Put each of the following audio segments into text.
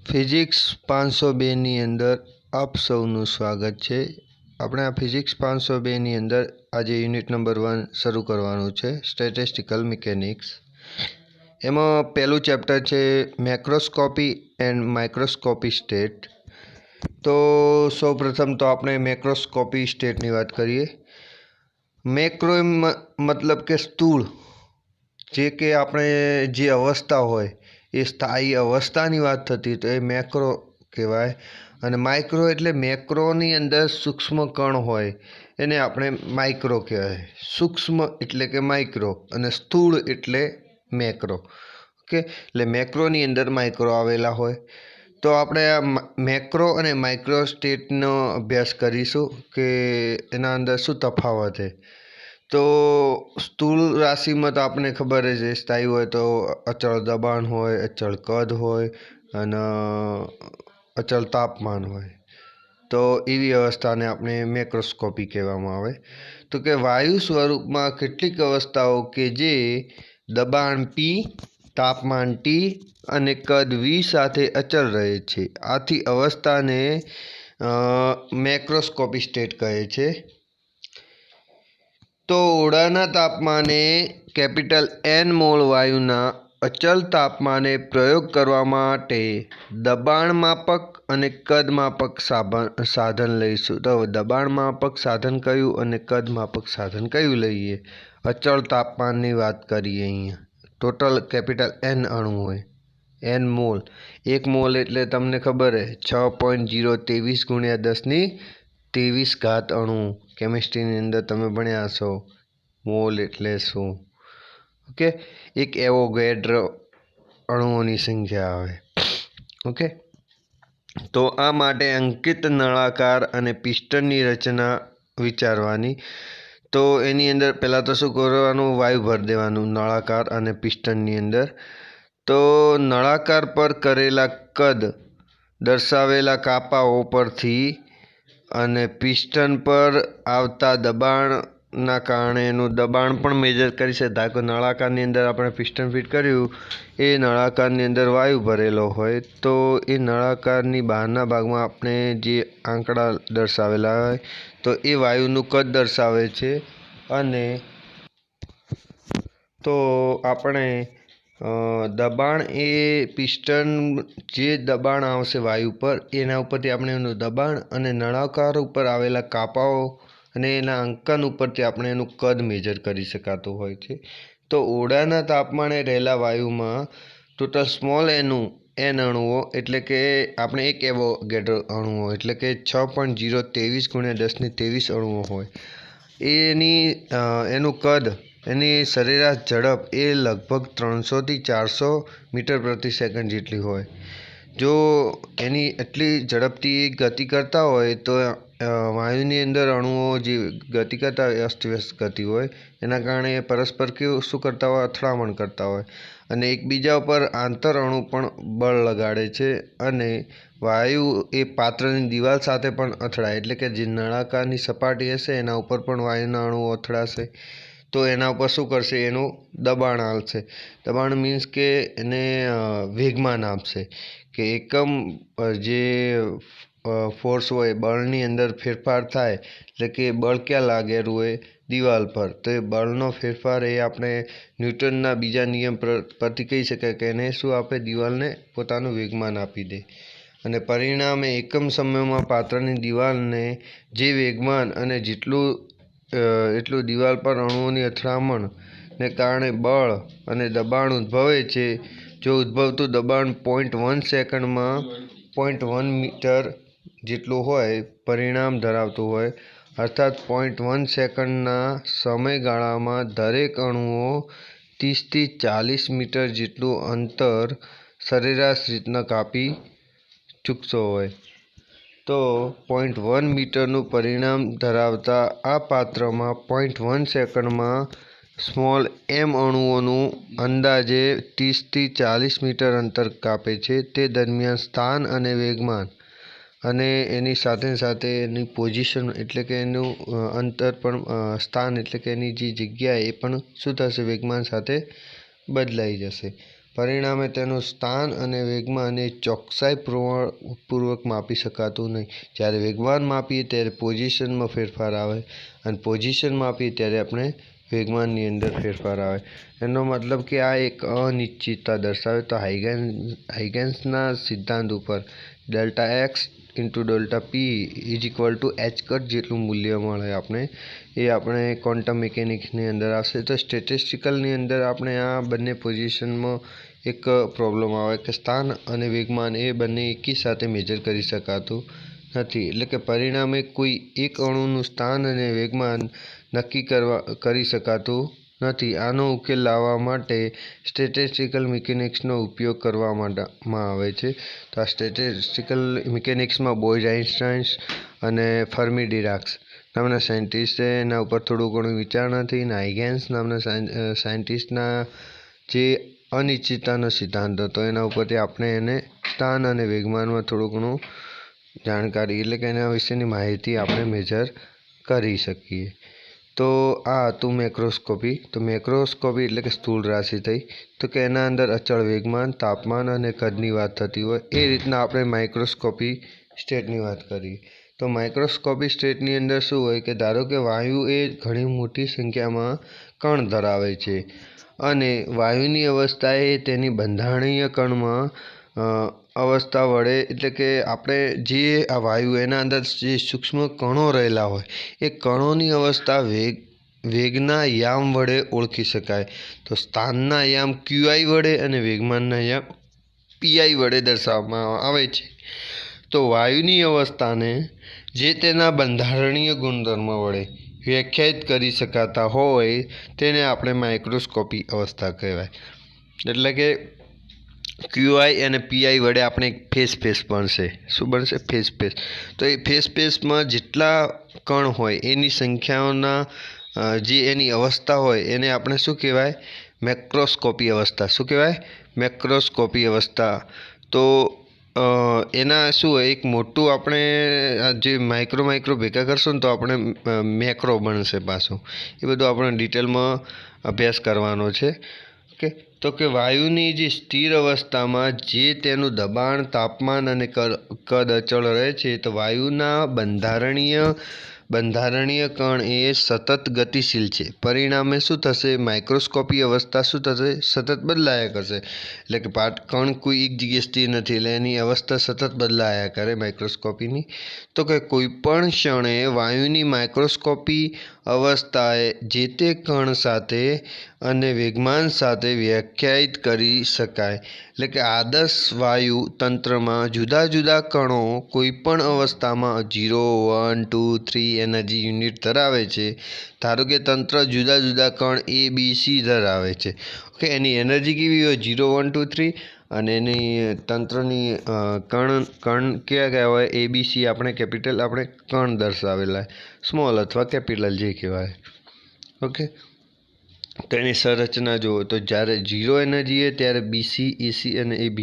Physics 502ની અંદર આપ સૌનું સ્વાગત છે। આપણે આ ફિઝિક્સ 502ની અંદર આજે યુનિટ નંબર 1 શરૂ કરવાનું છે, સ્ટેટિસ્ટિકલ મિકેનિક્સ। એમાં પહેલું ચેપ્ટર છે મેક્રોસ્કોપી એન્ડ માઇક્રોસ્કોપી સ્ટેટ। તો સૌપ્રથમ તો આપણે મેક્રોસ્કોપી સ્ટેટની વાત કરીએ। મેક્રો મતલબ કે સ્થૂળ, જે કે આપણે જે અવસ્થા હોય એ સ્થાયી અવસ્થાની વાત થતી તો એ મેક્રો કહેવાય। અને માઇક્રો એટલે મેક્રોની અંદર સૂક્ષ્મ કણ હોય એને આપણે માઇક્રો કહેવાય। સૂક્ષ્મ એટલે કે માઇક્રો અને સ્થૂળ એટલે મેક્રો। ઓકે, એટલે મેક્રોની અંદર માઇક્રો આવેલા હોય। તો આપણે આ મેક્રો અને માઇક્રો સ્ટેટનો અભ્યાસ કરીશું કે એના અંદર શું તફાવત છે। તો સ્થૂળ રાશિમાં તો આપણને ખબર જ છે, સ્થાયી હોય તો અચળ દબાણ હોય, અચળ કદ હોય અને અચળ તાપમાન હોય। તો એવી અવસ્થાને આપણે મેક્રોસ્કોપી કહેવામાં આવે। તો કે વાયુ સ્વરૂપમાં કેટલીક અવસ્થાઓ કે જે દબાણ P, તાપમાન T અને કદ V સાથે અચળ રહે છે, આથી અવસ્થાને મેક્રોસ્કોપી સ્ટેટ કહે છે। તો ઓરડાના તાપમાને N મોલ વાયુના અચળ તાપમાને પ્રયોગ કરવા માટે દબાણ માપક અને કદ માપક સાધન લઈશું। તો દબાણ માપક સાધન કયું અને કદ માપક સાધન કયું લઈએ? અચળ તાપમાનની વાત કરીએ। અહીંયા ટોટલ N અણુ હોય, N મોલ। 1 મોલ એટલે તમને ખબર છે 6.023 × 1023 અણુ। કેમિસ્ટ્રીની અંદર તમે ભણ્યા છો મોલ એટલે શું। ઓકે, એક એવોગેડ્રો અણુઓની સંખ્યા આવે। ઓકે, તો આ માટે અંકિત નળાકાર અને પિસ્ટનની રચના વિચારવાની। તો એની અંદર પહેલાં તો શું કરવાનું? વાયુ ભરી દેવાનું નળાકાર અને પિસ્ટનની અંદર। તો નળાકાર પર કરેલા કદ દર્શાવેલા કાપાઓ પરથી અને પિસ્ટન પર આવતા દબાણના કારણે એનું દબાણ પણ મેજર કરી શકાય। કે નળાકારની અંદર આપણે પિસ્ટન ફિટ કર્યું, એ નળાકારની અંદર વાયુ ભરેલો હોય તો એ નળાકારની બહારના ભાગમાં આપણે જે આંકડા દર્શાવેલા હોય તો એ વાયુનું કદ દર્શાવે છે। અને તો આપણે દબાણ એ પિસ્ટન જે દબાણ આવશે વાયુ પર એના ઉપરથી આપણે એનું દબાણ અને નળાકાર ઉપર આવેલા કાપાઓ અને એના અંકન ઉપરથી આપણે એનું કદ મેજર કરી શકાતું હોય છે। તો ઓરડાના તાપમાને રહેલા વાયુમાં ટોટલ સ્મોલ n અણુઓ એટલે કે આપણે એક એવોગેડ્રો અણુઓ એટલે કે 6.023 × 1023 અણુઓ હોય। એનું કદ, એની સરેરાશ ઝડપ એ લગભગ 300 થી 400 મીટર પ્રતિ સેકન્ડ જેટલી હોય। જો એની એટલી ઝડપથી ગતિ કરતા હોય તો વાયુની અંદર અણુઓ જે ગતિ કરતા હોય અસ્તવ્યસ્ત ગતિ હોય, એના કારણે પરસ્પર શું કરતા હોય? અથડામણ કરતા હોય અને એકબીજા ઉપર આંતર અણુ પણ બળ લગાડે છે। અને વાયુ એ પાત્રની દિવાલ સાથે પણ અથડાય એટલે કે જે નળાકારની સપાટી હશે એના ઉપર પણ વાયુના અણુઓ અથડાશે તો એના ઉપર શું કરશે? એનું દબાણ આપશે। દબાણ મીન્સ કે એને વેગમાન આપશે કે એકમ જે ફોર્સ હોય બળની અંદર ફેરફાર થાય એટલે કે બળ ક્યાં લાગેલું હોય? દિવાલ પર। તો એ બળનો ફેરફાર એ આપણે ન્યૂટનના બીજા નિયમ પરથી કહી શકાય કે એને શું આપે? દિવાલને પોતાનું વેગમાન આપી દે અને પરિણામે એકમ સમયમાં પાત્રની દિવાલને જે વેગમાન અને એટલું દિવાલ પર અણુઓની અથડામણને કારણે બળ અને દબાણ ઉદ્ભવે છે। જો ઉદ્ભવતું દબાણ 0.1 સેકન્ડમાં 0.1 મીટર જેટલું હોય, પરિણામ ધરાવતું હોય, અર્થાત 0.1 સેકન્ડના સમયગાળામાં દરેક અણુઓ 30 થી 40 મીટર જેટલું અંતર સરેરાશ રીતના કાપી ચૂકતો હોય। તો 0.1 મીટરનું પરિણામ ધરાવતા આ પાત્રમાં 0.1 સેકન્ડમાં સ્મોલ m અણુઓનું અંદાજે 30 થી 40 મીટર અંતર કાપે છે। તે દરમિયાન સ્થાન અને વેગમાન અને એની સાથે સાથે એની પોઝિશન એટલે કે એનું અંતર પણ, સ્થાન એટલે કે એની જે જગ્યા એ પણ શું થશે? વેગમાન સાથે બદલાઈ જશે। પરિણામે તેનું સ્થાન અને વેગમાન એ ચોકસાઈપૂર્વક માપી શકાતું નહીં. જ્યારે વેગમાન માપીએ ત્યારે પોઝિશનમાં ફેરફાર આવે અને પોઝિશન માપીએ ત્યારે આપણે વેગમાનની અંદર ફેરફાર આવે. એનો મતલબ કે આ એક અનિશ્ચિતતા દર્શાવે. તો હાઇગેન્સના સિદ્ધાંત ઉપર ડેલ્ટા એક્સ ઇન્ટુ ડેલ્ટા પી = h જેટલું મૂલ્ય મળે આપણે, એ આપણે ક્વોન્ટમ મિકેનિક્સની અંદર આવશે. તો સ્ટેટિસ્ટિકલની અંદર આપણે આ બંને પોઝિશનમાં એક પ્રોબ્લેમ આવે કે સ્થાન અને વેગમાન એ બંને એકી સાથે મેજર કરી શકાતું નથી. એટલે કે પરિણામે કોઈ એક અણુનું સ્થાન અને વેગમાન નક્કી કરી શકાતું નથી. આનો ઉકેલ લાવવા માટે સ્ટેટિસ્ટિકલ મિકેનિક્સનો ઉપયોગ કરવામાં આવે છે. તો આ સ્ટેટિસ્ટિકલ મિકેનિક્સમાં બોઝ-આઇન્સ્ટાઇન અને ફર્મી-ડિરાક નામના સાયન્ટિસ્ટે એના ઉપર થોડું ઘણું વિચારણાથી હાઇગેન્સ નામના સાયન્ટિસ્ટના જે અનિશ્ચિતતાનો સિદ્ધાંત હતો એના ઉપરથી આપણે એને સ્થાન અને વેગમાનમાં થોડું ઘણું જાણકારી એટલે કે એના વિશેની માહિતી આપણે મેજર કરી શકીએ. તો આ હતું મેક્રોસ્કોપી. તો મેક્રોસ્કોપી એટલે કે સ્થૂળ રાશિ થઈ. તો કે એના અંદર અચળ વેગમાન, તાપમાન અને કદની વાત થતી હોય એ રીતના આપણે માઇક્રોસ્કોપી સ્ટેટની વાત કરીએ. તો માઇક્રોસ્કોપી સ્ટેટની અંદર શું હોય કે ધારો કે વાયુ એ ઘણી મોટી સંખ્યામાં કણ ધરાવે છે અને વાયુની અવસ્થા એ તેની બંધારણીય કણમાં અવસ્થા વડે એટલે કે આપણે જે આ વાયુ એના અંદર જે સૂક્ષ્મ કણો રહેલા હોય એ કણોની અવસ્થા વેગના યામ વડે ઓળખી શકાય. તો સ્થાનના યામ QI વડે અને વેગમાનના યામ PI વડે દર્શાવવામાં આવે છે. તો વાયુની અવસ્થાને જે તેના બંધારણીય ગુણધર્મ વડે વ્યાખ્યાયિત કરી શકાતા હોય તેને આપણે માઇક્રોસ્કોપી અવસ્થા કહેવાય. એટલે કે QI અને PI વડે આપણે એક ફેસ બનશે. શું બનશે? ફેસ. તો એ ફેસમાં જેટલા કણ હોય એની સંખ્યાઓના જે એની અવસ્થા હોય એને આપણે શું કહેવાય? મેક્રોસ્કોપી અવસ્થા. શું કહેવાય? મેક્રોસ્કોપી અવસ્થા. તો એના શું હોય એક મોટું આપણે જે માઇક્રો ભેગા કરશો ને તો આપણે મેક્રો બનશે પાછું. એ બધું આપણે ડિટેલમાં અભ્યાસ કરવાનો છે. ઓકે. તો કે વાયુની જે સ્થિર અવસ્થામાં જે તેનું દબાણ, તાપમાન અને કદ અચળ રહે છે તો વાયુના બંધારણીય કણ એ સતત ગતિશીલ છે. પરિણામે શું થશે? માઇક્રોસ્કોપી અવસ્થા શું થશે? સતત બદલાયા કરશે. એટલે કે કણ કોઈ એક જગ્યાએ સ્થિર નથી એટલે એની અવસ્થા સતત બદલાયા કરે માઇક્રોસ્કોપીની. તો કે કોઈ પણ ક્ષણે વાયુની માઇક્રોસ્કોપી અવસ્થાએ જે તે કણ સાથે અને વેગમાન સાથે વ્યાખ્યાયિત કરી શકાય. એટલે કે આદર્શ વાયુ તંત્રમાં જુદા જુદા કણો કોઈપણ અવસ્થામાં 0, 1, 2, 3 એનર્જી યુનિટ ધરાવે છે. ધારો કે તંત્ર જુદા જુદા કણ ABC ધરાવે છે. ઓકે. એની એનર્જી કેવી હોય? 0, 1, 2, 3 અને એની તંત્રની કણ કયા હોય? ABC આપણે કેપિટલ આપણે કણ દર્શાવેલા, સ્મોલ અથવા કેપિટલ જે કહેવાય. ઓકે. તો એની સંરચના જુઓ તો જ્યારે 0 એનર્જી હોય ત્યારે BC, AC અને AB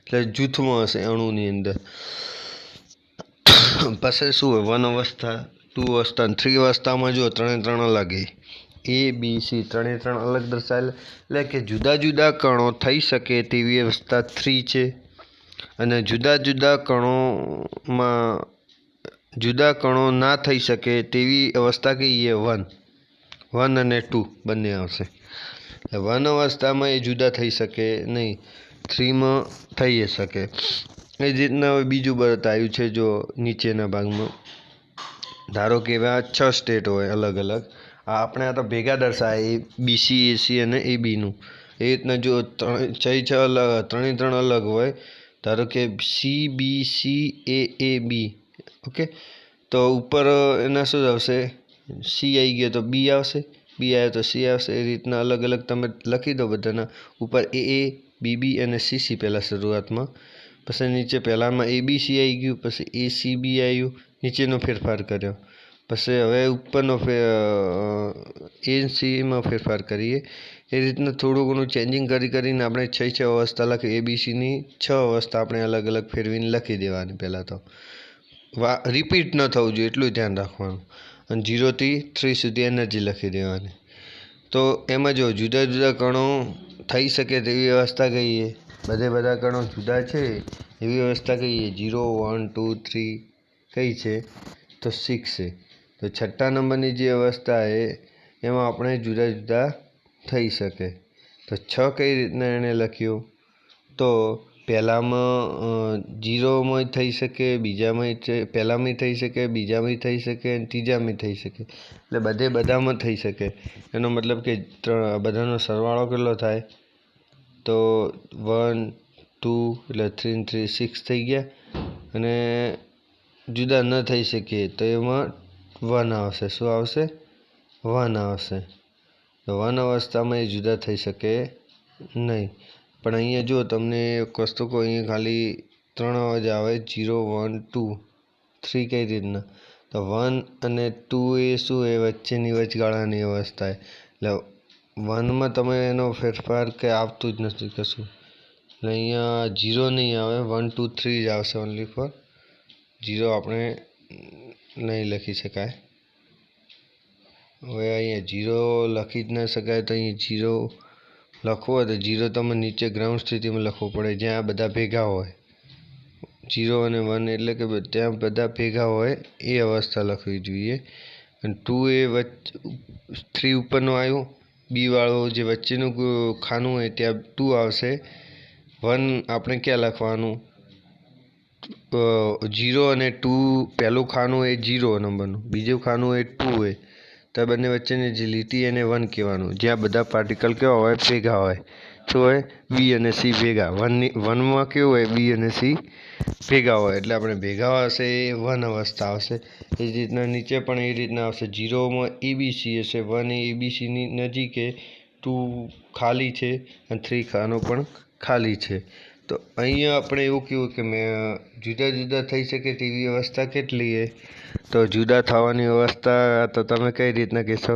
એટલે જૂથમાં હશે અણુની અંદર. પછી શું હોય? 1 અવસ્થા, 2 અવસ્થા, 3 અવસ્થામાં જુઓ 3 અલગ ABC 3 અલગ દર્શાવેલ. એટલે કે જુદા જુદા કણો થઈ શકે તેવી અવસ્થા 3 છે અને જુદા કણો ના થઈ શકે તેવી અવસ્થા કહીએ 1 અને 2 બંને આવશે. એટલે 1 અવસ્થામાં એ જુદા થઈ શકે નહીં, 3માં થઈ શકે. એ જ રીતના હવે બીજું બતાવ્યું છે જો નીચેના ભાગમાં. ધારો કે એવા 6 સ્ટેટ હોય અલગ અલગ. આપણે આ તો ભેગા દર્શાવે BC, AC અને ABનું. એ રીતના જો 3 અલગ હોય. ધારો કે CBC AAB. ઓકે. તો ઉપર એના શું આવશે? C આવી ગયો તો B આવશે, B આવ્યો તો C આવશે. એ રીતના અલગ અલગ તમે લખી દો બધાના ઉપર AA, BB અને CC પહેલાં શરૂઆતમાં. પછી નીચે પહેલાંમાં ABC આવી ગયું, પછી ACB આવ્યું, નીચેનો ફેરફાર કર્યો. પછી હવે ઉપરનો ACમાં ફેરફાર કરીએ. એ રીતના થોડું ઘણું ચેન્જિંગ કરીને આપણે 6 અવસ્થા લખી. ABCની 6 અવસ્થા આપણે અલગ અલગ ફેરવીને લખી દેવાની. પહેલાં તો રિપીટ ન થવું જોઈએ એટલું ધ્યાન રાખવાનું. અને 0 થી 3 સુધી એનર્જી લખી દેવાની. તો એમાં જો જુદા જુદા કણો થઈ શકે તેવી વ્યવસ્થા કહીએ, બધા કણો જુદા છે એવી વ્યવસ્થા કહીએ. 0 1 2 3 કઈ છે તો 6 છે. તો છઠ્ઠા નંબરની જે અવસ્થા છે એમાં આપણે જુદા જુદા થઈ શકે. તો 6 કઈ રીતના એણે લખ્યું તો પહેલામાં 0માં થઈ શકે, બીજામાં પહેલામાં થઈ શકે, બીજામાં થઈ શકે અને ત્રીજામાં થઈ શકે. એટલે બધામાં થઈ શકે. એનો મતલબ કે બધાનો સરવાળો કેટલો થાય તો 1 2 એટલે 3 3 6 થઈ ગયા. અને જુદા ન થઈ શકે તો એમાં 1 આવશે. શું આવશે? 1 આવશે. તો 1 અવસ્થામાં એ જુદા થઈ શકે નહીં. પણ અહીંયા જો તમને એક વસ્તુ કહું, અહીંયા ખાલી 3 અવાજ આવે 0 1 2 3 કઈ રીતના તો 1 અને 2 એ શું એ વચ્ચેની વચગાળાની અવસ્થા. એટલે 1માં તમે એનો ફેરફાર કે આવતું જ નથી કશું. એટલે અહીંયા 0 નહીં આવે, 1 2 3 જ આવશે. ઓનલી ફોર 0 આપણે નહીં લખી શકાય. હવે અહીંયા 0 લખી જ ન શકાય તો અહીંયા 0 લખવો હોય તો 0 તમે નીચે ગ્રાઉન્ડ સ્થિતિમાં લખવું પડે, જ્યાં બધા ભેગા હોય. 0 અને 1 એટલે કે ત્યાં બધા ભેગા હોય એ અવસ્થા લખવી જોઈએ. અને 2 એ 3 ઉપરનું આવ્યું, બીવાળું જે વચ્ચેનું ખાનું હોય ત્યાં 2 આવશે. 1 આપણે ક્યાં લખવાનું? 0 અને 2 પહેલું ખાનું એ 0 નંબરનું, બીજું ખાનું એ 2 હોય. તો બંને વચ્ચેની જે લીટી એને 1 કહેવાનું, જ્યાં બધા પાર્ટિકલ કેવા હોય? ભેગા હોય. શું હોય? બી અને સી ભેગા. 1માં કેવું હોય? બી અને સી ભેગા હોય. એટલે આપણે ભેગા હશે એ 1 અવસ્થા આવશે. એ જ રીતના નીચે પણ એ રીતના આવશે. 0માં એબીસી હશે, 1 એ એબીસીની નજીક, 2 ખાલી છે અને 3 ખાનું પણ ખાલી છે. તો અહીંયા આપણે એવું કહ્યું કે જુદા જુદા થઈ શકે તેવી અવસ્થા કેટલી છે? તો જુદા થવાની અવસ્થા તો તમે કઈ રીતના કહેશો?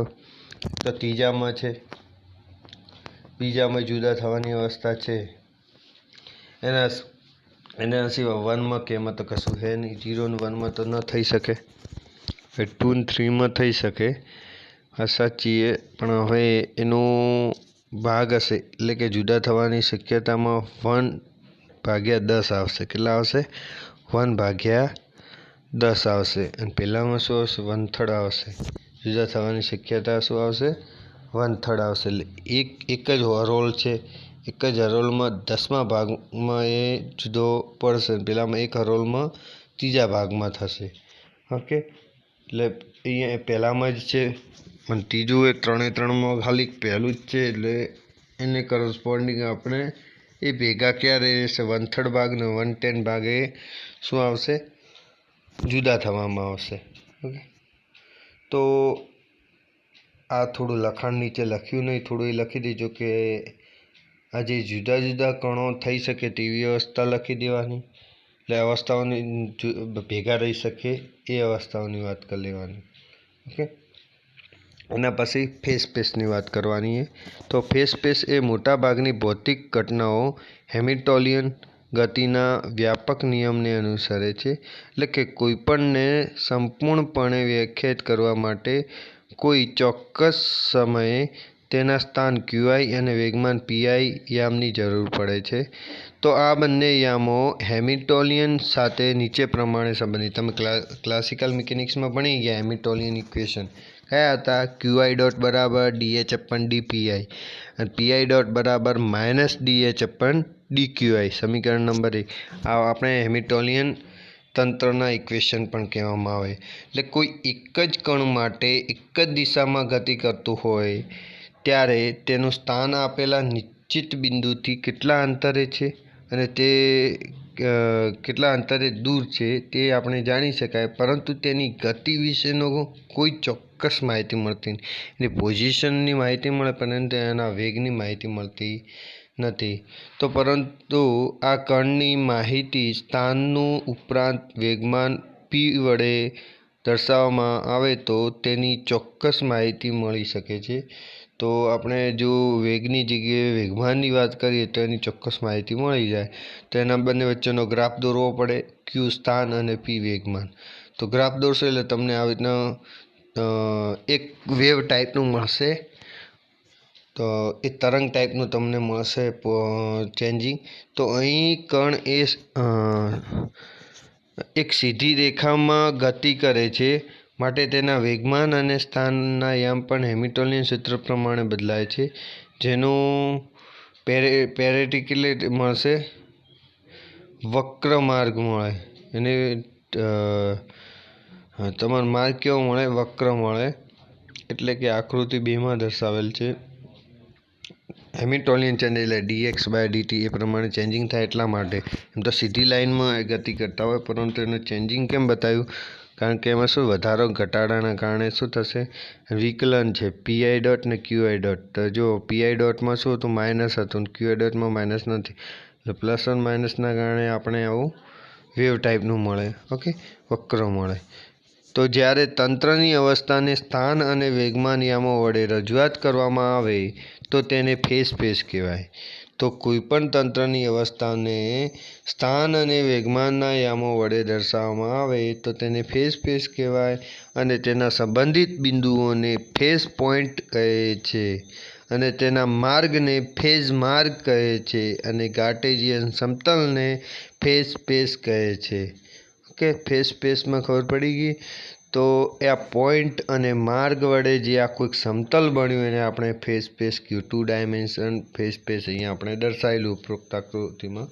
તો ત્રીજામાં છે, બીજામાં જુદા થવાની અવસ્થા છે. એના સિવાય 1માં કે એમાં તો કશું છે નહીં. 0 અને 1માં તો ન થઈ શકે. 2 અને 3માં થઈ શકે. આ સાચી છે, પણ હવે એનો ભાગ હશે એટલે કે જુદા થવાની શક્યતામાં 1/10 આવશે. કેટલા આવશે? 1/10 આવશે. અને પહેલામાં શું આવશે? 1/3 આવશે. જુદા થવાની શક્યતા શું આવશે? 1/3 આવશે. એટલે એક જ હરોળ છે, એક જ હરોળમાં 10મા ભાગમાં એ જુદો પડશે. પહેલામાં એક હરોળમાં ત્રીજા ભાગમાં થશે. ઓકે, એટલે અહીંયા પહેલામાં જ છે અને ત્રીજું એ 3 ખાલી પહેલું જ છે. એટલે એને કરસ્પોન્ડિંગ આપણે એ ભેગા ક્યારે રહેશે? 1/3 ભાગ ને 1/10 ભાગ એ શું આવશે? જુદા થવામાં આવશે. ઓકે, તો આ થોડું લખાણ નીચે લખ્યું નહીં, થોડું એ લખી દેજો કે આ જે જુદા જુદા કણો થઈ શકે તેવી અવસ્થા લખી દેવાની. એટલે અવસ્થાઓની ભેગા રહી શકે એ અવસ્થાઓની વાત કરી લેવાની. ઓકે, એના પછી ફેઝ સ્પેસની વાત કરવાની છે. તો ફેઝ સ્પેસ એ મોટાભાગની ભૌતિક ઘટનાઓ હેમિલ્ટોનિયન ગતિના વ્યાપક નિયમને અનુસરે છે. એટલે કે કોઈપણને સંપૂર્ણપણે વ્યાખ્યાયિત કરવા માટે કોઈ ચોક્કસ સમયે તેના સ્થાન QI અને વેગમાન PI યામની જરૂર પડે છે. તો આ બંને યામો હેમિલ્ટોનિયન સાથે નીચે પ્રમાણે સંબંધિત. તમે ક્લાસિકલ મિકેનિક્સમાં ભણી ગયા હેમિલ્ટોનિયન ઇક્વેશન કયા હતા? QI ડોટ બરાબર DH/dPi અને PI ડોટ બરાબર -DH/dQi. સમીકરણ નંબર 1. આ આપણે હેમિલ્ટોનિયન તંત્રના ઇક્વેશન પણ કહેવામાં આવે. એટલે કોઈ એક જ કણ માટે એક જ દિશામાં ગતિ કરતું હોય ત્યારે તેનું સ્થાન આપેલા નિશ્ચિત બિંદુથી કેટલા અંતરે છે અને તે કેટલા અંતરે દૂર છે તે આપણે જાણી શકાય, પરંતુ તેની ગતિ વિશેનો કોઈ ચોક્કસ માહિતી મળતી નહીં. એની પોઝિશનની માહિતી મળે પરંતુ એના વેગની માહિતી મળતી નથી. તો પરંતુ આ કણની માહિતી સ્થાનનું ઉપરાંત વેગમાન p વડે દર્શાવવામાં આવે તો તેની ચોક્કસ માહિતી મળી શકે છે. તો આપણે જો વેગની જગ્યાએ વેગમાનની વાત કરીએ તો એની ચોક્કસ માહિતી મળી જાય. તો એના બંને વચ્ચેનો ગ્રાફ દોરવો પડે, Q સ્થાન અને P વેગમાન. તો ગ્રાફ દોરશો એટલે તમને આવી રીતના એક વેવ ટાઈપનું મળશે. તો તો એ તરંગ ટાઈપનું તમને મળશે ચેન્જિંગ. તો અહીં કણ એ એક સીધી રેખામાં ગતિ કરે છે, માટે તેના વેગમાન અને સ્થાનના યામ પણ હેમિલ્ટોનિયન સૂત્ર પ્રમાણે બદલાય છે, જેનું પેરેટિકલી મળશે વક્ર માર્ગ મળે. એને તમારો માર્ગ કેવો મળે? વક્ર મળે. એટલે કે આકૃતિ 2માં દર્શાવેલ છે. હેમિલ્ટોનિયન ચેન્જ એટલે dx/dt એ પ્રમાણે ચેન્જિંગ થાય એટલા માટે. એમ તો સીધી લાઇનમાં ગતિ કરતા હોય, પરંતુ એનું ચેન્જિંગ કેમ બતાવ્યું? કારણ કે એમાં શું વધારો ઘટાડાના કારણે શું થશે? વિકલન છે પીઆઈ ડોટ ને ક્યુઆઈ ડોટ. તો જો પીઆઈ ડોટમાં શું હતું? માઇનસ હતું. ક્યુઆઈ ડોટમાં માઇનસ નથી. એટલે પ્લસ અને માઇનસના કારણે આપણે આવું વેવ ટાઈપનું મળે. ઓકે, વક્ર મળે. તો જ્યારે તંત્રની અવસ્થાને સ્થાન અને વેગમાન યામો વડે રજૂઆત કરવામાં આવે તો તેને ફેઝ સ્પેસ કહેવાય. તો કોઈપણ તંત્રની અવસ્થાને સ્થાન અને વેગમાનના યામો વડે દર્શાવવામાં આવે તો તેને ફેઝ સ્પેસ કહેવાય, અને તેના સંબંધિત બિંદુઓને ફેઝ પોઈન્ટ કહે છે, અને તેના માર્ગને ફેઝ માર્ગ કહે છે, અને કાર્ટેશિયન સમતલને ફેઝ સ્પેસ કહે છે. ઓકે, ફેઝ સ્પેસમાં ખબર પડી ગઈ. તો એ આ પોઈન્ટ અને માર્ગ વડે જે આખું એક સમતલ બન્યું એને આપણે ફેઝ સ્પેસ કહ્યું. 2 ડાયમેન્શન ફેઝ સ્પેસ અહીંયા આપણે દર્શાવેલું ઉપરોક્ત આકૃતિમાં.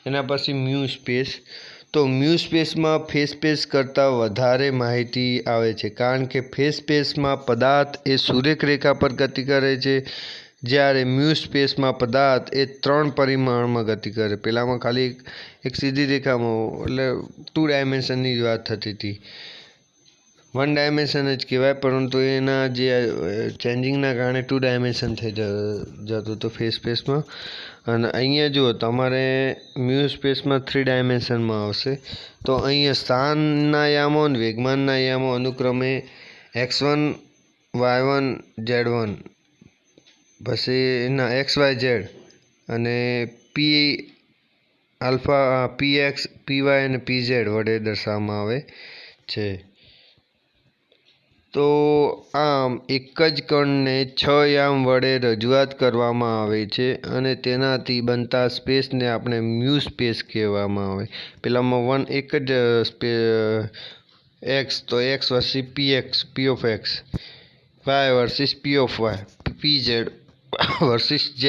એના પછી મ્યુ સ્પેસ. તો મ્યુ સ્પેસમાં ફેઝ સ્પેસ કરતાં વધારે માહિતી આવે છે, કારણ કે ફેઝ સ્પેસમાં પદાર્થ એ સુરેખ રેખા પર ગતિ કરે છે, જ્યારે મ્યુ સ્પેસમાં પદાર્થ એ 3 પરિમાણમાં ગતિ કરે. પહેલાંમાં ખાલી એક સીધી રેખામાં, એટલે 2 ડાયમેન્શનની જ વાત થતી હતી. 1 ડાયમેન્શન જ કહેવાય, પરંતુ એના જે ચેન્જિંગના કારણે 2 ડાયમેન્શન થઈ જતું હતું ફેઝ સ્પેસમાં. અને અહીંયા જુઓ, તમારે મ્યુ સ્પેસમાં 3 ડાયમેન્શનમાં આવશે. તો અહીંયા સ્થાનના યામો અને વેગમાનના યામો અનુક્રમે x1 y1 z1 પછી એના xyz અને પી આલ્ફા px py અને pz વડે દર્શાવવામાં આવે છે. તો આમ એક જ કણને 6 યામ વડે રજૂઆત કરવામાં આવે છે, અને તેનાથી બનતા સ્પેસને આપણે મ્યુ સ્પેસ કહેવામાં આવે. પેલામાં એક જ એક્સ, તો x versus px p of x, y versus p of y, pz versus z.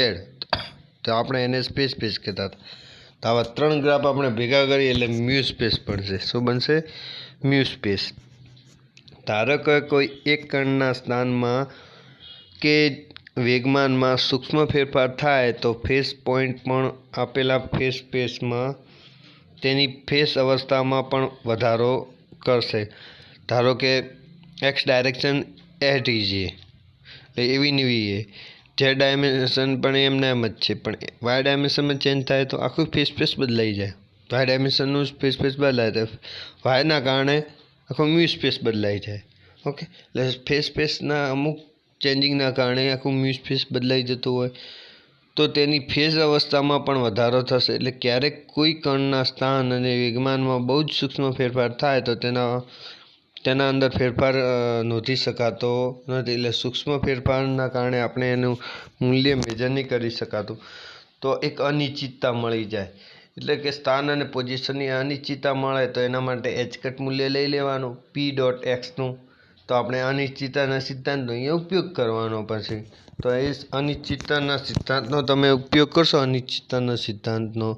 તો આપણે એને સ્પેસ કહેતા હતા. તો આવા 3 ગ્રાફ આપણે ભેગા કરીએ એટલે મ્યુ સ્પેસ બનશે. શું બનશે? Mu space. ધારો કે કોઈ એક કણના સ્થાનમાં કે વેગમાનમાં સૂક્ષ્મ ફેરફાર થાય તો ફેઝ પોઈન્ટ પણ આપેલા ફેઝ સ્પેસમાં તેની ફેઝ અવસ્થામાં પણ વધારો કરશે. ધારો કે એક્સ ડાયરેક્શન એટીજીએ, એટલે એવી નેવી એ. ઝેડ ડાયમેન્શન પણ એમને એમ જ છે, પણ વાય ડાયમેન્શનમાં ચેન્જ થાય તો આખું ફેઝ સ્પેસ બદલાઈ જાય. વાય ડાયમેન્શનનું ફેઝ સ્પેસ બદલાય તો વાયના કારણે આખું મ્યુ સ્પેસ બદલાઈ જાય. ઓકે, એટલે ફેઝ સ્પેસના અમુક ચેન્જિંગના કારણે આખું મ્યુ સ્પેસ બદલાઈ જતું હોય, તો તેની ફેઝ અવસ્થામાં પણ વધારો થશે. એટલે ક્યારેક કોઈ કણના સ્થાન અને વેગમાનમાં બહુ જ સૂક્ષ્મ ફેરફાર થાય તો તેના અંદર ફેરફાર નોંધી શકાતો નથી. એટલે સૂક્ષ્મ ફેરફારના કારણે આપણે એનું મૂલ્ય મેજર નહીં કરી શકાતું, તો એક અનિશ્ચિતતા મળી જાય. એટલે કે સ્થાન અને પોઝિશનની અનિશ્ચિતતા મળે તો એના માટે એચકટ મૂલ્ય લઈ લેવાનું પી ડોટ એક્સનું. તો આપણે અનિશ્ચિતતાના સિદ્ધાંતનો અહીંયા ઉપયોગ કરવાનો પછી. તો એ અનિશ્ચિતતાના સિદ્ધાંતનો તમે ઉપયોગ કરશો, અનિશ્ચિતતાના સિદ્ધાંતનો,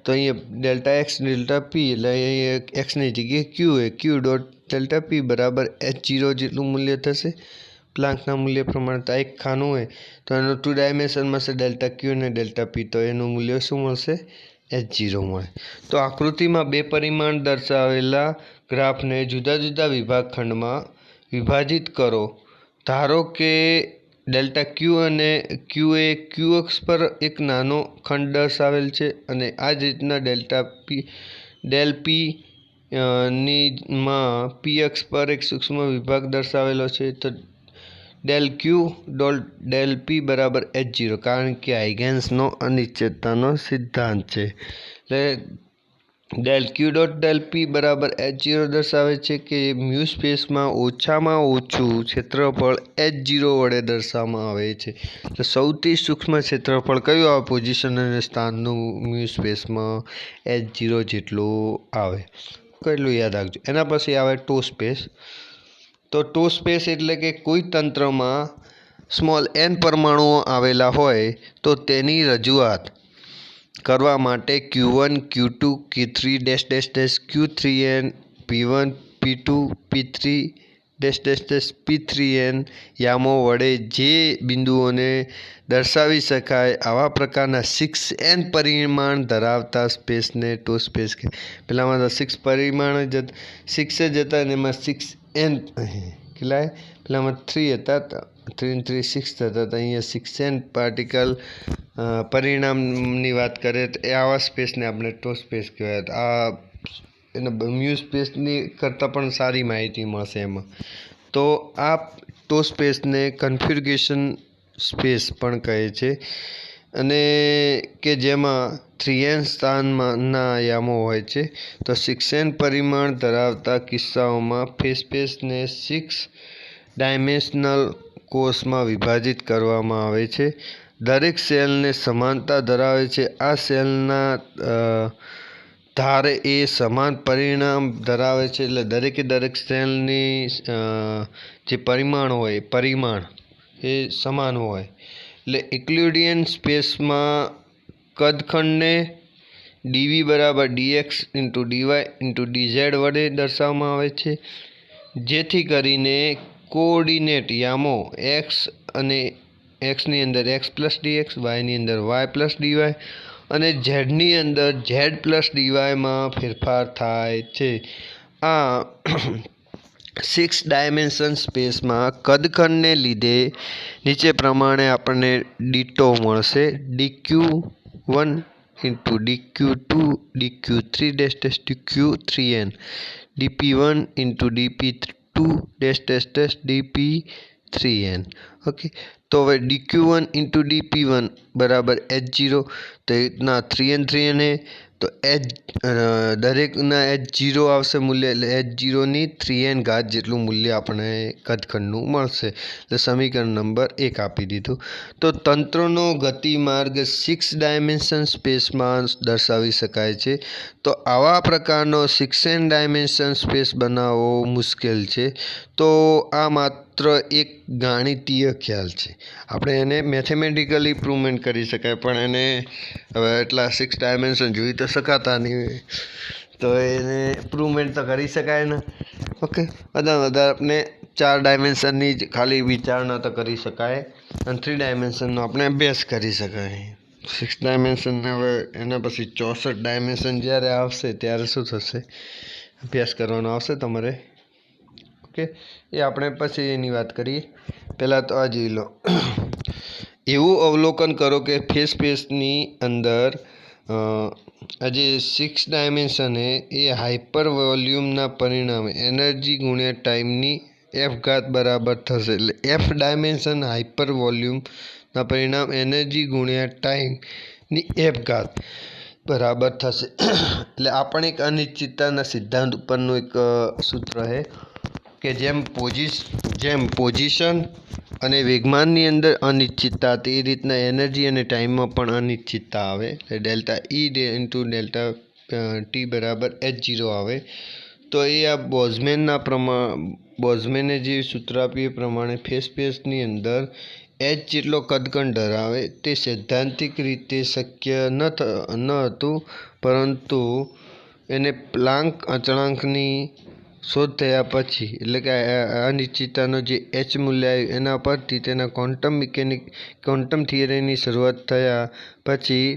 તો અહીંયા ડેલ્ટા એક્સ ડેલ્ટા પી, એટલે અહીંયા એક્સની જગ્યાએ ક્યુ એ ક્યુ ડોટ ડેલ્ટા પી બરાબર H0 જેટલું મૂલ્ય થશે પ્લાન્કના મૂલ્ય પ્રમાણે. તો એક ખાનું હોય તો એનું 2 ડાયમેન્શનમાં છે ડેલ્ટા ક્યુ અને ડેલ્ટા પી, તો એનું મૂલ્ય શું મળશે? H0 મળે. તો આકૃતિમાં 2 પરિમાણ દર્શાવેલા ગ્રાફને જુદા જુદા વિભાગ ખંડમાં વિભાજિત કરો. ધારો કે ડેલ્ટા ક્યુ અને ક્યુ એ ક્યુ અક્ષ પર એક નાનો ખંડ દર્શાવેલ છે, અને આ જ રીતના ડેલ પી માં પી અક્ષ પર એક સૂક્ષ્મ વિભાગ દર્શાવેલો છે. તો ડેલ ક્યુ ડોટ ડેલ પી બરાબર H0, કારણ કે હાઇગેન્સનો અનિશ્ચિતતાનો સિદ્ધાંત છે. એટલે ડેલ ક્યુ ડોટ ડેલ પી બરાબર H0 દર્શાવે છે કે મ્યુ સ્પેસમાં ઓછામાં ઓછું ક્ષેત્રફળ H0 વડે દર્શાવવામાં આવે છે. તો સૌથી સૂક્ષ્મ ક્ષેત્રફળ કયું આવે પોઝિશન અને સ્થાનનું મ્યુ સ્પેસમાં H0 જેટલું આવે. કેટલું યાદ રાખજો. એના પછી આવે ટો સ્પેસ. તો ટો સ્પેસ એટલે કે કોઈ તંત્રમાં સ્મોલ n પરમાણુઓ આવેલા હોય તો તેની રજૂઆત કરવા માટે Q1 Q2 Q3 dash dash dash Q3n P1 P2 P3 dash dash dash P3n યામો વડે જે બિંદુઓને દર્શાવી શકાય આવા પ્રકારના 6n પરિમાણ ધરાવતા સ્પેસને ટો સ્પેસ કહે. પેલામાં તો 6 પરિમાણ જ 6 જ હતા અને એમાં 6n કેટલા પેલામાં 3 હતા 3 3 6 થતા હતા. અહીંયા 6n પાર્ટિકલ પરિણામની વાત કરીએ તો એ આવા સ્પેસને આપણે ટો સ્પેસ કહેવાય. આ એના મ્યુ સ્પેસની કરતાં પણ સારી માહિતી મળશે એમાં. તો આ ટો સ્પેસને કન્ફિગ્યુરેશન સ્પેસ પણ કહે છે અને કે જેમાં 3n સ્થાનના યામો હોય છે. તો 6n પરિમાણ ધરાવતા કિસ્સાઓમાં સ્પેસને 6 ડાયમેન્શનલ કોષમાં વિભાજિત કરવામાં આવે છે. દરેક સેલને સમાનતા ધરાવે છે. આ સેલના ધાર એ સમાન પરિમાણ ધરાવે છે. એટલે દરેકે દરેક સેલની જે પરિમાણ એ સમાન હોય. એટલે યુક્લિડિયન સ્પેસમાં કદખંડને dv બરાબર dx × dy × dz વડે દર્શાવવામાં આવે છે. જેથી કરીને કોઓર્ડિનેટ યામો x અને xની અંદર x પ્લસ dx, yની અંદર y પ્લસ dy અને ઝેડની અંદર z પ્લસ ડીવાયમાં ફેરફાર થાય છે. આ 6 ડાયમેન્શન સ્પેસમાં કદખંડને લીધે નીચે પ્રમાણે આપણને ડીટો મળશે. dq1 × dq2 dq3 dash dash dq3n dp1 × dp2 dash dash dash dp3n. Okay. તો હવે dq1 × dp1 બરાબર H0. તો એ રીતના 3n 3n है તો દરેકના H0 આવશે મૂલ્ય. એટલે H0ની 3n ઘાત જેટલું મૂલ્ય આપણે કદખંડનું મળશે. એટલે સમીકરણ નંબર 1 આપી દીધું. તો તંત્રનો ગતિમાર્ગ 6 ડાયમેન્શન સ્પેસમાં દર્શાવી શકાય છે. તો આવા પ્રકારનો 6n ડાયમેન્શન સ્પેસ બનાવવો મુશ્કેલ છે. તો આ માત્ર એક ગાણિતીય ખ્યાલ છે. આપણે એને મેથેમેટિકલી પ્રૂવમેન્ટ કરી શકાય પણ એને હવે એટલા 6 ડાયમેન્શન જોઈ તો શકાતા નહીં. તો એને પ્રૂવમેન્ટ તો કરી શકાય ને. ઓકે. વધારે આપણે 4 ડાયમેન્શનની જ ખાલી વિચારણા તો કરી શકાય અને 3 ડાયમેન્શનનો આપણે અભ્યાસ કરી શકાય. 6 ડાયમેન્શન હવે એના પછી 64 ડાયમેન્શન જ્યારે આવશે ત્યારે શું થશે અભ્યાસ કરવાનો આવશે તમારે. ઓકે. એ આપણે પછી એની વાત કરીએ. પહેલાં તો આ જોઈ લો. એવું અવલોકન કરો કે સ્પેસની અંદર આ જે 6 ડાયમેન્શન એ હાઇપર વોલ્યુમના પરિણામે એનર્જી ગુણ્યા ટાઈમની f ઘાત બરાબર થશે. એટલે f ડાયમેન્શન હાઇપર વોલ્યુમના પરિણામ એનર્જી ગુણ્યા ટાઈમની f ઘાત બરાબર થશે. એટલે આ પણ એક અનિશ્ચિતતાના સિદ્ધાંત ઉપરનું એક સૂત્ર છે કે જેમ પોઝિશન અને વેગમાનની અંદર અનિશ્ચિતતા તે રીતના એનર્જી અને ટાઈમમાં પણ અનિશ્ચિતતા આવે. એટલે ડેલ્ટા E × ડેલ્ટા t બરાબર H0 આવે. તો એ આ બોઝમેને જે સૂત્ર આપ્યું એ પ્રમાણે સ્પેસની અંદર h જેટલો કદખંડ ધરાવે તે સૈદ્ધાંતિક રીતે શક્ય ન હતું. પરંતુ એને પ્લાન્ક અચળાંકની શોધ થયા પછી એટલે કે અનિશ્ચિતતાનો જે h મૂલ્ય આવ્યું એના પરથી તેના ક્વોન્ટમ થિયરીની શરૂઆત થયા પછી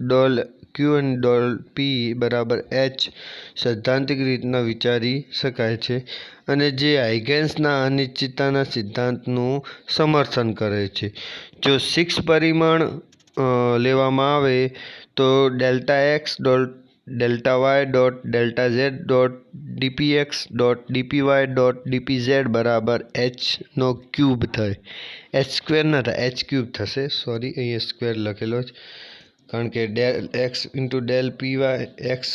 ડોલ ક્યુ અને ડોલ પી બરાબર h સૈદ્ધાંતિક રીતના વિચારી શકાય છે અને જે હાઇગેન્સના અનિશ્ચિતતાના સિદ્ધાંતનું સમર્થન કરે છે. જો 6 પરિમાણ લેવામાં આવે તો delta x dot delta y dot delta z dot dpx dot dpy dot dpz બરાબર h નો ક્યુબ થાય. h સ્ક્વેર ન થાય h ક્યુબ થશે. સોરી અહીંયા સ્ક્વેર લખેલો છે. कारण के del x into del p y x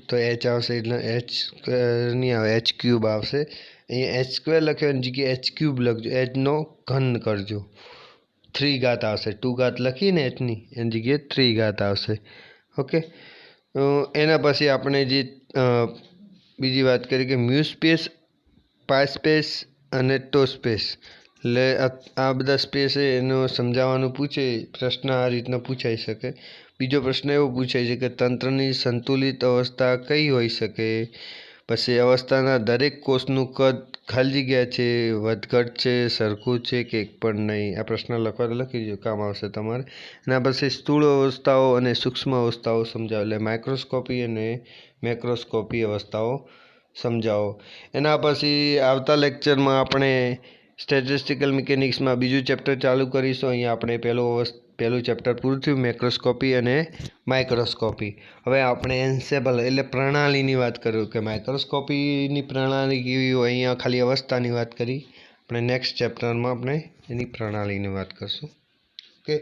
तो एच आवशे એટલે एच नहीं आवे एच क्यूब आवशे। अहीं एच स्क्वेर लख्यो एनी जग्याए एच क्यूब लखजो, एच नो घन करजो, 3 घात आवशे। 2 घात लखीने एच नी एनी जग्याए 3 घात आवशे। ओके, एना पछी आपणे जे बीजी वात करी के म्यू स्पेस, पाई स्पेस अने टो स्पेस એટલે આ બધા સ્પેસ છે એનો સમજાવવાનું પૂછે પ્રશ્ન આ રીતના પૂછાઈ શકે। બીજો પ્રશ્ન એવો પૂછાય છે કે તંત્રની સંતુલિત અવસ્થા કઈ હોઈ શકે? પછી અવસ્થાના દરેક કોષનું કદ ખાલી જગ્યા છે, વધઘટ છે, સરખું છે કે એક પણ નહીં? આ પ્રશ્ન લખવા લખી દો, કામ આવશે તમારે। એના પછી સ્થૂળ અવસ્થાઓ અને સૂક્ષ્મ અવસ્થાઓ સમજાવો, એટલે માઇક્રોસ્કોપી અને મેક્રોસ્કોપી અવસ્થાઓ સમજાવો। એના પછી આવતા લેક્ચરમાં આપણે સ્ટેટિસ્ટિકલ મિકેનિક્સમાં બીજું ચેપ્ટર ચાલુ કરીશું। અહીંયા આપણે પહેલું ચેપ્ટર પૂરું થયું, મેક્રોસ્કોપી અને માઇક્રોસ્કોપી। હવે આપણે એન્સેમ્બલ એટલે પ્રણાલીની વાત કરીએ કે માઇક્રોસ્કોપીની પ્રણાલી કેવી હોય। અહીંયા ખાલી અવસ્થાની વાત કરી, આપણે નેક્સ્ટ ચેપ્ટરમાં આપણે એની પ્રણાલીની વાત કરીશું। ઓકે।